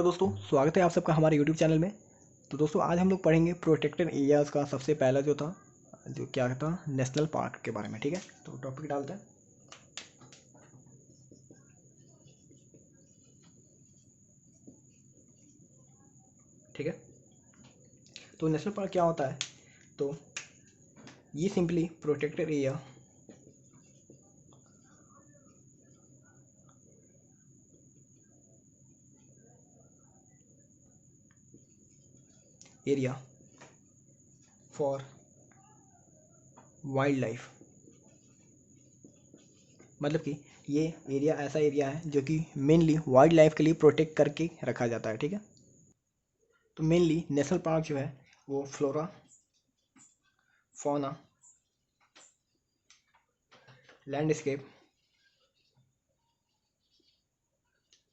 तो दोस्तों स्वागत है आप सबका हमारे यूट्यूब चैनल में। तो दोस्तों आज हम लोग पढ़ेंगे प्रोटेक्टेड एरियाज़ का सबसे पहला जो क्या था नेशनल पार्क के बारे में। ठीक है, तो टॉपिक डालते हैं। ठीक है, तो नेशनल पार्क क्या होता है? तो ये simply protected area for wild life, मतलब कि ये एरिया ऐसा एरिया है जो कि मेनली वाइल्ड लाइफ के लिए प्रोटेक्ट करके रखा जाता है। ठीक है, तो मेनली नेशनल पार्क जो है वो flora, fauna, landscape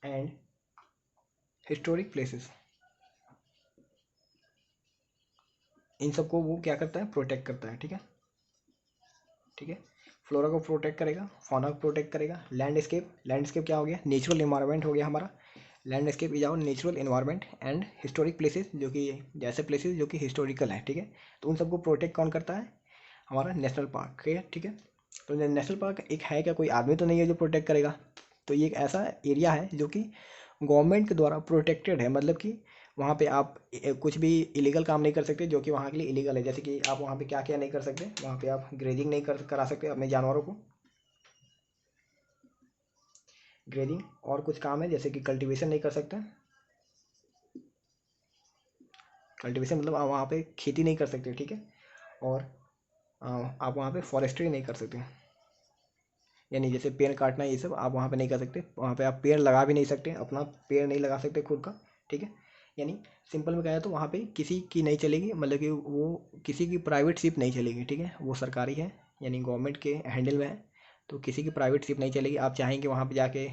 and historic places, इन सबको वो क्या करता है, प्रोटेक्ट करता है। ठीक है, ठीक है, फ्लोरा को प्रोटेक्ट करेगा, फौना को प्रोटेक्ट करेगा। लैंडस्केप क्या हो गया, नेचुरल इन्वायरमेंट हो गया हमारा। Landscape is our natural environment and historic places, जो कि जैसे प्लेसेस जो कि हिस्टोरिकल है। ठीक है, तो उन सबको प्रोटेक्ट कौन करता है, हमारा नेशनल पार्क। ठीक है, तो नेशनल पार्क एक है क्या, कोई आदमी तो नहीं है जो प्रोटेक्ट करेगा। तो ये एक ऐसा एरिया है जो कि गवर्नमेंट के द्वारा प्रोटेक्टेड है, मतलब कि वहाँ पे आप कुछ भी इलीगल काम नहीं कर सकते जो कि वहाँ के लिए इलीगल है। जैसे कि आप वहाँ पे क्या क्या नहीं कर सकते, वहाँ पे आप ग्रेजिंग नहीं करा सकते अपने जानवरों को, ग्रेजिंग। और कुछ काम है जैसे कि कल्टीवेशन नहीं कर सकते। कल्टीवेशन मतलब आप वहाँ पे खेती नहीं कर सकते। ठीक है, और आप वहाँ पे फॉरेस्ट्री नहीं कर सकते, यानी जैसे पेड़ काटना ये सब आप वहाँ पे नहीं कर सकते। वहाँ पे आप पेड़ लगा भी नहीं सकते, अपना पेड़ नहीं लगा सकते खुद का। ठीक है, यानी सिंपल में कहा जाए तो वहाँ पे किसी की नहीं चलेगी, मतलब कि वो किसी की प्राइवेट शिप नहीं चलेगी। ठीक है, वो सरकारी है, यानी गवर्नमेंट के हैंडल में है, तो किसी की प्राइवेट शिप नहीं चलेगी। आप चाहेंगे वहाँ पे जाके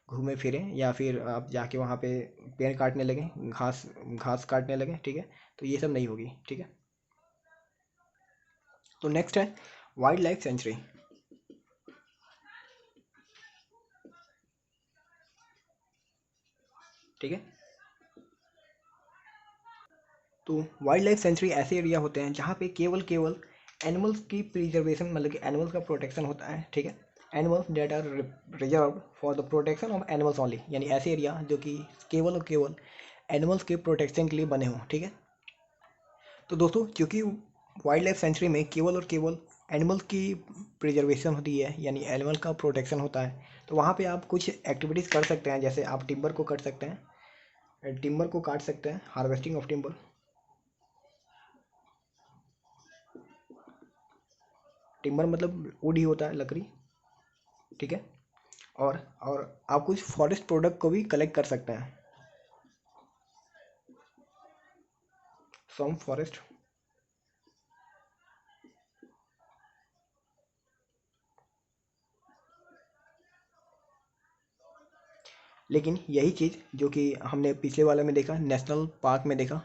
घूमें फिरें, या फिर आप जाके वहाँ पे पेड़ काटने लगें, घास घास काटने लगें। ठीक है, तो ये सब नहीं होगी। ठीक है, तो नेक्स्ट है वाइल्ड लाइफ सेंचुरी। ठीक है, तो वाइल्ड लाइफ सेंचुरी ऐसे एरिया होते हैं जहाँ पे केवल केवल एनिमल्स की प्रिजर्वेशन, मतलब कि एनिमल्स का प्रोटेक्शन होता है। ठीक है, animals that are reserve for the protection of animals only, यानी ऐसे एरिया जो कि केवल और केवल एनिमल्स के प्रोटेक्शन के लिए बने हों। ठीक है, तो दोस्तों क्योंकि वाइल्ड लाइफ सेंचुरी में केवल और केवल एनिमल्स की प्रिजर्वेशन होती है, यानी एनिमल का प्रोटेक्शन होता है, तो वहाँ पे आप कुछ एक्टिविटीज़ कर सकते हैं। जैसे आप टिम्बर को कट सकते हैं, टिम्बर को काट सकते हैं, हार्वेस्टिंग ऑफ टिम्बर। टिम्बर मतलब वुड ही होता है, लकड़ी। ठीक है, और आप कुछ फॉरेस्ट प्रोडक्ट को भी कलेक्ट कर सकते हैं, फ्रॉम फॉरेस्ट। लेकिन यही चीज़ जो कि हमने पिछले वाले में देखा, नेशनल पार्क में देखा,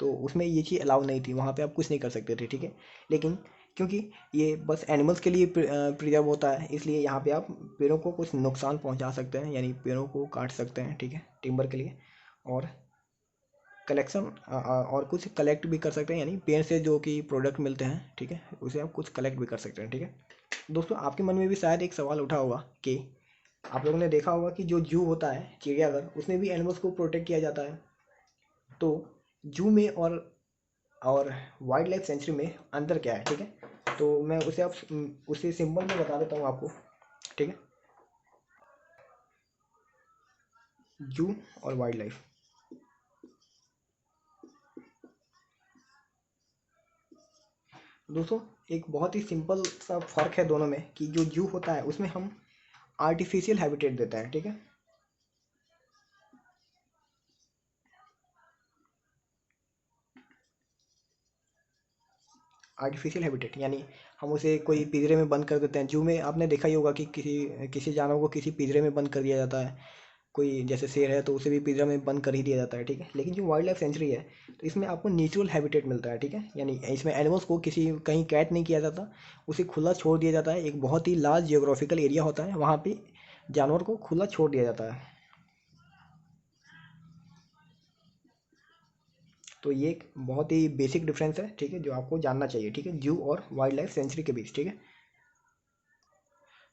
तो उसमें ये चीज़ अलाउ नहीं थी, वहाँ पे आप कुछ नहीं कर सकते थे। ठीक है, लेकिन क्योंकि ये बस एनिमल्स के लिए प्रिजर्व होता है, इसलिए यहाँ पे आप पेड़ों को कुछ नुकसान पहुँचा सकते हैं, यानी पेड़ों को काट सकते हैं। ठीक है, टिम्बर के लिए। और कलेक्शन और कुछ कलेक्ट भी कर सकते हैं, यानी पेड़ से जो कि प्रोडक्ट मिलते हैं। ठीक है, उसे आप कुछ कलेक्ट भी कर सकते हैं। ठीक है, दोस्तों आपके मन में भी शायद एक सवाल उठा होगा कि आप लोगों ने देखा होगा कि जो जू होता है, चिड़ियाघर, उसमें भी एनिमल्स को प्रोटेक्ट किया जाता है। तो जू में और वाइल्ड लाइफ सेंचुरी में अंतर क्या है? ठीक है, तो मैं उसे सिंपल में बता देता हूँ आपको। ठीक है, जू और वाइल्ड लाइफ, दोस्तों एक बहुत ही सिंपल सा फर्क है दोनों में, कि जो जू होता है उसमें हम आर्टिफिशियल हैबिटेट देता है। ठीक है, आर्टिफिशियल हैबिटेट यानी हम उसे कोई पिंजरे में बंद कर देते हैं। जू में आपने देखा ही होगा कि किसी किसी जानवर को किसी पिंजरे में बंद कर दिया जाता है। कोई जैसे शेर है तो उसे भी पिंजरा में बंद कर ही दिया जाता है। ठीक है, लेकिन जो वाइल्ड लाइफ सेंचुरी है तो इसमें आपको नेचुरल हैबिटेट मिलता है। ठीक है, यानी इसमें एनिमल्स को किसी कहीं कैद नहीं किया जाता, उसे खुला छोड़ दिया जाता है। एक बहुत ही लार्ज जियोग्राफिकल एरिया होता है, वहाँ पे जानवर को खुला छोड़ दिया जाता है। तो ये एक बहुत ही बेसिक डिफरेंस है, ठीक है, जो आपको जानना चाहिए, ठीक है, जू और वाइल्ड लाइफ सेंचुरी के बीच, ठीक है।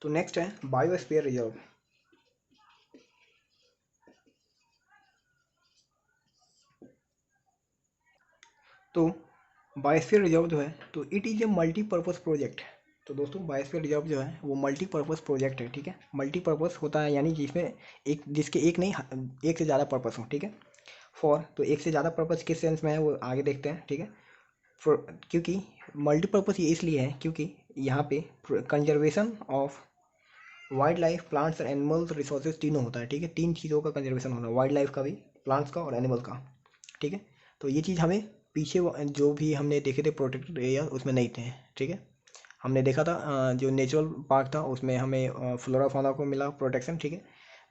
तो नेक्स्ट है बायोस्फीयर रिजर्व। तो बायोस्फीयर रिजर्व जो है, तो it is a multipurpose project. तो दोस्तों बायोस्फीयर रिजर्व जो है वो मल्टीपर्पज़ प्रोजेक्ट है, ठीक है। मल्टीपर्पज़ होता है यानी जिसमें जिसके एक नहीं, एक से ज़्यादा पर्पज़ हो, ठीक है। तो एक से ज़्यादा पर्पज़ किस सेंस में है वो आगे देखते हैं, ठीक है। क्योंकि मल्टीपर्पज़ ये इसलिए है क्योंकि यहाँ पे conservation of wild life, plants और एनिमल्स रिसोर्सेज तीनों होता है, ठीक है। तीन चीज़ों का कंजर्वेशन होना है, वाइल्ड लाइफ का भी, प्लांट्स का और एनिमल का, ठीक है। तो ये चीज़ हमें पीछे जो भी हमने देखे थे प्रोटेक्टेड एरिया उसमें नहीं थे, ठीक है। हमने देखा था जो नेचुरल पार्क था उसमें हमें फ्लोरा फाउना को मिला प्रोटेक्शन, ठीक है।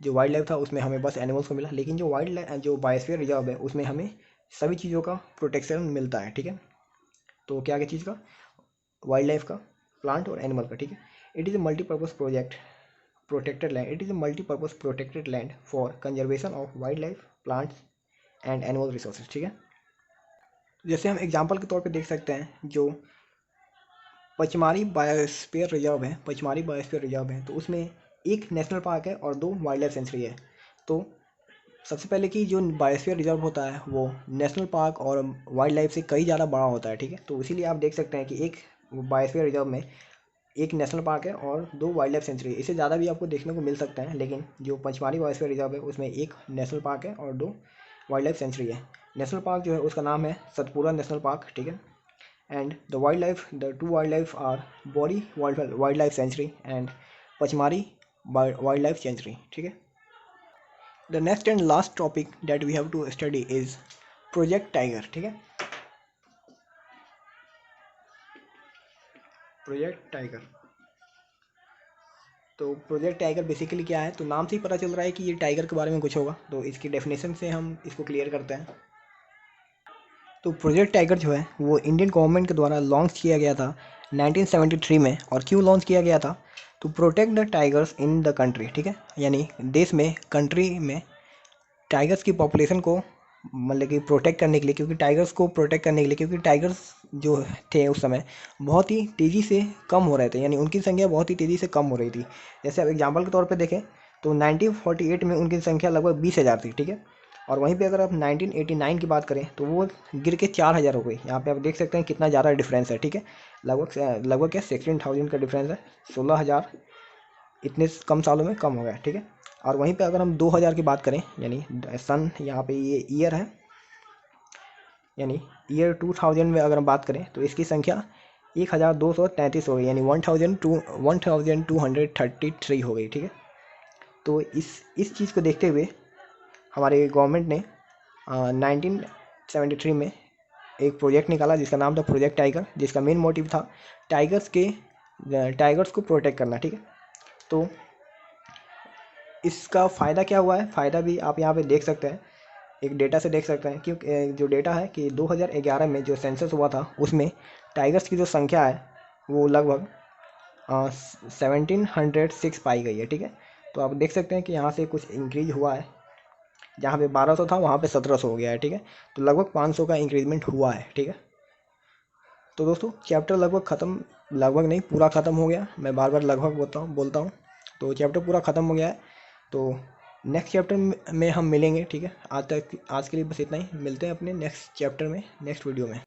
जो वाइल्ड लाइफ था उसमें हमें बस एनिमल्स को मिला, लेकिन जो बायोस्फीयर रिजर्व है उसमें हमें सभी चीज़ों का प्रोटेक्शन मिलता है, ठीक है। तो क्या क्या चीज़ का, वाइल्ड लाइफ का, प्लांट और एनिमल का, ठीक है। It is a multipurpose project protected land. It is a multi-purpose protected land for conservation of wildlife, plants and animal resources, ठीक है। जैसे हम एग्जांपल के तौर पे देख सकते हैं जो पचमारी बायोस्फीयर रिजर्व है, पचमारी बायोस्फीयर रिजर्व है, तो उसमें एक नेशनल पार्क है और 2 वाइल्ड लाइफ सेंचुरी है। तो सबसे पहले कि जो बायोस्फीयर रिजर्व होता है वो नेशनल पार्क और वाइल्ड लाइफ से कई ज़्यादा बड़ा होता है, ठीक है। तो इसीलिए आप देख सकते हैं कि एक बायोस्फीयर रिजर्व में एक नेशनल पार्क है और 2 वाइल्ड लाइफ सेंचुरी है। इससे ज़्यादा भी आपको देखने को मिल सकता है, लेकिन जो पचमारी बायोस्फीयर रिजर्व है उसमें एक नेशनल पार्क है और 2 वाइल्ड लाइफ सेंचुरी है। नेशनल पार्क जो है उसका नाम है सतपुरा नेशनल पार्क, ठीक है। And the 2 wildlife are Bori wildlife sanctuary and Pachmarhi wildlife sanctuary, ठीक है। The next and last topic that we have to study is project tiger, ठीक है। प्रोजेक्ट टाइगर, तो प्रोजेक्ट टाइगर बेसिकली क्या है, तो नाम से ही पता चल रहा है कि ये टाइगर के बारे में कुछ होगा, तो इसकी डेफिनेशन से हम इसको क्लियर करते हैं। तो प्रोजेक्ट टाइगर जो है वो इंडियन गवर्नमेंट के द्वारा लॉन्च किया गया था 1973 में। और क्यों लॉन्च किया गया था, to protect the tigers in the country, ठीक है। यानी देश में, कंट्री में टाइगर्स की पॉपुलेशन को मतलब कि प्रोटेक्ट करने के लिए, क्योंकि टाइगर्स को प्रोटेक्ट करने के लिए, क्योंकि टाइगर्स जो थे उस समय बहुत ही तेज़ी से कम हो रहे थे, यानी उनकी संख्या बहुत ही तेज़ी से कम हो रही थी। जैसे अब एग्जांपल के तौर पे देखें तो 1948 में उनकी संख्या लगभग 20,000 थी, ठीक है। और वहीं पे अगर आप 1989 की बात करें तो वो गिर के 4,000 हो गई। यहाँ पे आप देख सकते हैं कितना ज़्यादा डिफरेंस है, ठीक है। लगभग क्या 16,000 का डिफरेंस है, 16,000 इतने कम सालों में कम हो गया, ठीक है। और वहीं पे अगर हम 2000 की बात करें, यानी सन, यहाँ पे ये ईयर है, यानी ईयर 2000 में अगर हम बात करें तो इसकी संख्या 1233 हो गई, यानी 1233 हो गई, ठीक है। तो इस चीज़ को देखते हुए हमारे गवर्नमेंट ने 1973 में एक प्रोजेक्ट निकाला जिसका नाम था प्रोजेक्ट टाइगर, जिसका मेन मोटिव था टाइगर्स को प्रोटेक्ट करना, ठीक है। तो इसका फ़ायदा क्या हुआ है, फ़ायदा भी आप यहाँ पे देख सकते हैं, एक डेटा से देख सकते हैं। क्योंकि जो डेटा है कि 2011 में जो सेंसस हुआ था उसमें टाइगर्स की जो संख्या है वो लगभग 1706 पाई गई है, ठीक है। तो आप देख सकते हैं कि यहाँ से कुछ इंक्रीज हुआ है, जहाँ पे 1200 था वहाँ पे 1700 हो गया है, ठीक है। तो लगभग 500 का इंक्रीजमेंट हुआ है, ठीक है। तो दोस्तों चैप्टर लगभग ख़त्म, लगभग नहीं पूरा ख़त्म हो गया, मैं बार बार लगभग बोलता हूँ। तो चैप्टर पूरा ख़त्म हो गया है। तो नेक्स्ट चैप्टर में हम मिलेंगे, ठीक है। आज के लिए बस इतना ही, मिलते हैं अपने नेक्स्ट चैप्टर में, नेक्स्ट वीडियो में।